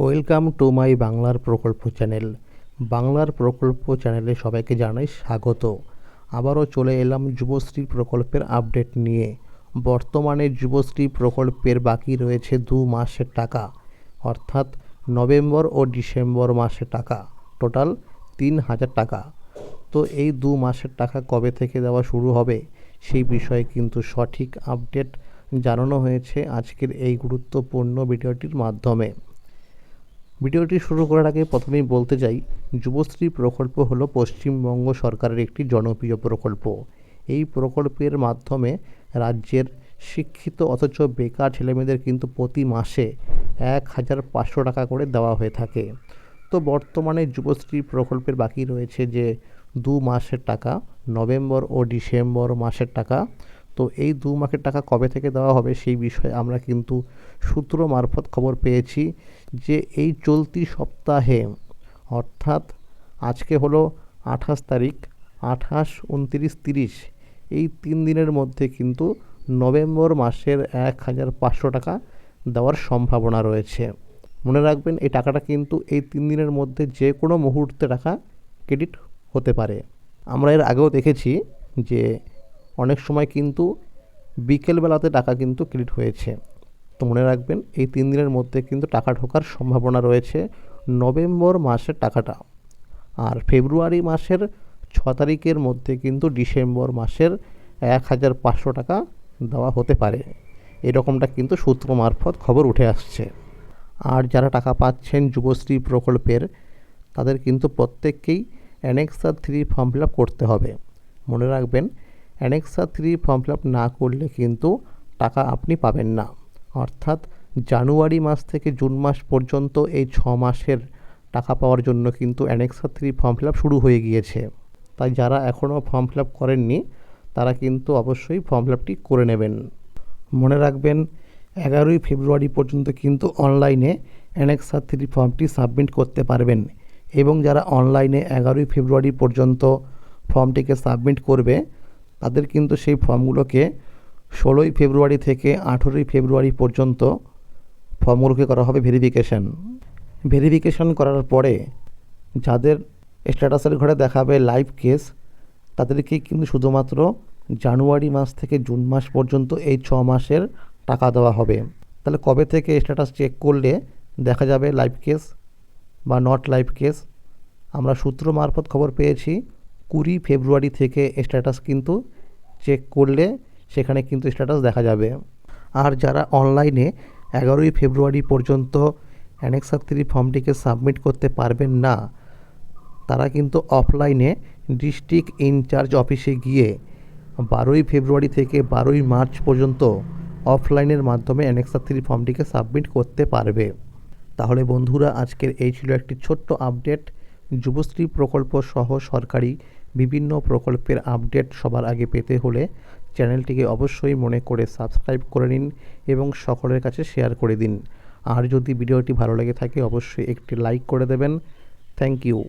Welcome to my বাংলার প্রকল্প channel. বাংলার প্রকল্প চ্যানেলে সবাইকে জানাই স্বাগত। আবারও চলে এলাম যুবশ্রী প্রকল্পের আপডেট নিয়ে। বর্তমানে যুবশ্রী প্রকল্পের বাকি রয়েছে 2 মাসের টাকা, অর্থাৎ নভেম্বর ও ডিসেম্বর মাসের টাকা, টোটাল 3,000 টাকা। তো এই 2 মাসের টাকা কবে থেকে দেওয়া শুরু হবে সেই বিষয়ে কিন্তু সঠিক আপডেট জানানো হয়েছে আজকের এই গুরুত্বপূর্ণ ভিডিওটির মাধ্যমে। ভিডিওটি শুরু করার আগে প্রথমেই বলতে চাই, যুবশ্রী প্রকল্প হলো পশ্চিমবঙ্গ সরকারের একটি জনপ্রিয় প্রকল্প। এই প্রকল্পের মাধ্যমে রাজ্যের শিক্ষিত অথচ বেকার ছেলেমেয়েদের কিন্তু প্রতি মাসে 1,500 টাকা করে দেওয়া হয়ে থাকে। তো বর্তমানে যুবশ্রী প্রকল্পের বাকি রয়েছে যে 2 মাসের টাকা, নভেম্বর ও ডিসেম্বর মাসের টাকা। তো এই 2 মাসের টাকা কবে থেকে দেওয়া হবে সেই বিষয়ে আমরা কিন্তু সূত্র মারফত খবর পেয়েছি যে এই চলতি সপ্তাহে, অর্থাৎ আজকে হলো 28 তারিখ, 28, 29, 30, এই 3 দিনের মধ্যে কিন্তু নভেম্বর মাসের 1,500 টাকা দেওয়ার সম্ভাবনা রয়েছে। মনে রাখবেন, এই টাকাটা কিন্তু এই 3 দিনের মধ্যে যে কোনো মুহূর্তে টাকা ক্রেডিট হতে পারে। আমরা এর আগেও দেখেছি যে অনেক সময় কিন্তু বিকেলবেলাতে টাকা কিন্তু ক্রেডিট হয়েছে। তো মনে রাখবেন, এই 3 দিনের মধ্যে কিন্তু টাকা ঢোকার সম্ভাবনা রয়েছে নভেম্বর মাসের টাকাটা। আর ফেব্রুয়ারি মাসের 6 তারিখের মধ্যে কিন্তু ডিসেম্বর মাসের 1,500 টাকা দেওয়া হতে পারে, এরকমটা কিন্তু সূত্র মারফত খবর উঠে আসছে। আর যারা টাকা পাচ্ছেন যুবশ্রী প্রকল্পের, তাদের কিন্তু প্রত্যেককেই অ্যানেক্সার 3 ফর্ম ফিল আপ করতে হবে। মনে রাখবেন, অ্যানেক্সার 3 ফর্ম ফিল আপ না করলে কিন্তু টাকা আপনি পাবেন না। অর্থাৎ জানুয়ারি মাস থেকে জুন মাস পর্যন্ত এই 6 মাসের টাকা পাওয়ার জন্য কিন্তু অ্যানেক্সার 3 ফর্ম ফিল আপ শুরু হয়ে গিয়েছে। তাই যারা এখনও ফর্ম ফিল আপ করেননি তারা কিন্তু অবশ্যই ফর্ম ফিল আপটি করে নেবেন। মনে রাখবেন, 11ই ফেব্রুয়ারি পর্যন্ত কিন্তু অনলাইনে অ্যানেক্সার 3 ফর্মটি সাবমিট করতে পারবেন। এবং যারা অনলাইনে 11ই ফেব্রুয়ারি পর্যন্ত ফর্মটিকে সাবমিট করবে, তাদের কিন্তু সেই ফর্মগুলোকে 16ই ফেব্রুয়ারি থেকে 18ই ফেব্রুয়ারি পর্যন্ত ফর্মগুলোকে করা হবে ভেরিফিকেশন করার পরে যাদের স্ট্যাটাসের ঘরে দেখাবে লাইভ কেস, তাদেরকেই কিন্তু শুধুমাত্র জানুয়ারি মাস থেকে জুন মাস পর্যন্ত এই 6 মাসের টাকা দেওয়া হবে। তাহলে কবে থেকে স্ট্যাটাস চেক করলে দেখা যাবে লাইভ কেস বা নট লাইভ কেস? আমরা সূত্র মারফত খবর পেয়েছি 20 ফেব্রুয়ারি থেকে স্ট্যাটাস কিন্তু চেক করলে সেখানে কিন্তু স্ট্যাটাস দেখা যাবে। আর যারা অনলাইনে 11ই ফেব্রুয়ারি পর্যন্ত অ্যানেক্সার 3 ফর্মটিকে সাবমিট করতে পারবেন না, তারা কিন্তু অফলাইনে ডিস্ট্রিক্ট ইনচার্জ অফিসে গিয়ে 12ই ফেব্রুয়ারি থেকে 12ই মার্চ পর্যন্ত অফলাইনের মাধ্যমে অ্যানেক্সার 3 ফর্মটিকে সাবমিট করতে পারবে। তাহলে বন্ধুরা, আজকের এই ছিল একটি ছোট্ট আপডেট। যুবশ্রী প্রকল্প সহ সরকারি বিভিন্ন প্রকল্পের আপডেট সবার আগে পেতে হলে চ্যানেলটিকে অবশ্যই মনে করে সাবস্ক্রাইব করে নিন এবং সকলের কাছে শেয়ার করে দিন। আর যদি ভিডিওটি ভালো লেগে থাকে অবশ্যই একটি লাইক করে দেবেন। Thank you.